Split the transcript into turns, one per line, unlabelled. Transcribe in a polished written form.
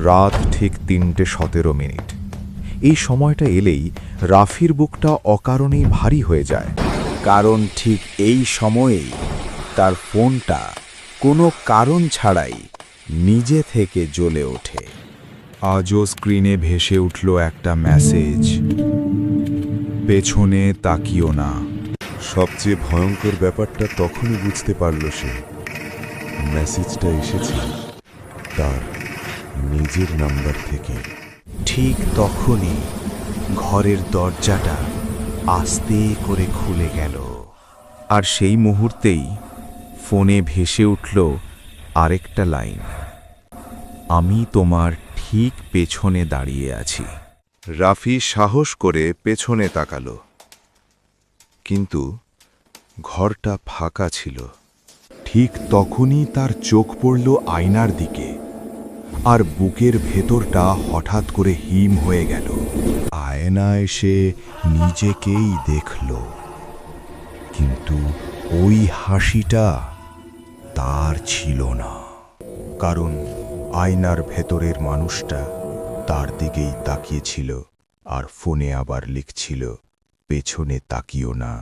রাত ঠিক ৩:১৭। এই সময়টা এলেই রাফির বুকটা অকারণেই ভারী হয়ে যায়।
কারণ ঠিক এই সময়েই তার ফোনটা কোনো কারণ ছাড়াই নিজে থেকে জ্বলে ওঠে।
আজও স্ক্রিনে ভেসে উঠল একটা মেসেজ, পেছনে তাকিও না।
সবচেয়ে ভয়ঙ্কর ব্যাপারটা তখনই বুঝতে পারল সে, মেসেজটা এসেছে তার নিজের নাম্বার থেকে।
ঠিক তখনই ঘরের দরজাটা আস্তে করে খুলে গেল।
আর সেই মুহূর্তেই ফোনে ভেসে উঠল আরেকটা লাইন, আমি তোমার ঠিক পেছনে দাঁড়িয়ে আছি।
রাফি সাহস করে পেছনে তাকালো, কিন্তু ঘরটা ফাঁকা ছিল। ঠিক তখনই তার চোখ পড়ল আয়নার দিকে, আর বুকের ভেতরটা হঠাৎ করে হিম হয়ে গেল। আয়নায় সে নিজেকেই দেখল, কিন্তু ওই হাসিটা তার ছিল না। কারণ আয়নার ভেতরের মানুষটা তার দিকেই তাকিয়েছিল, আর ফোনে আবার লিখছিল, পেছনে তাকিও না।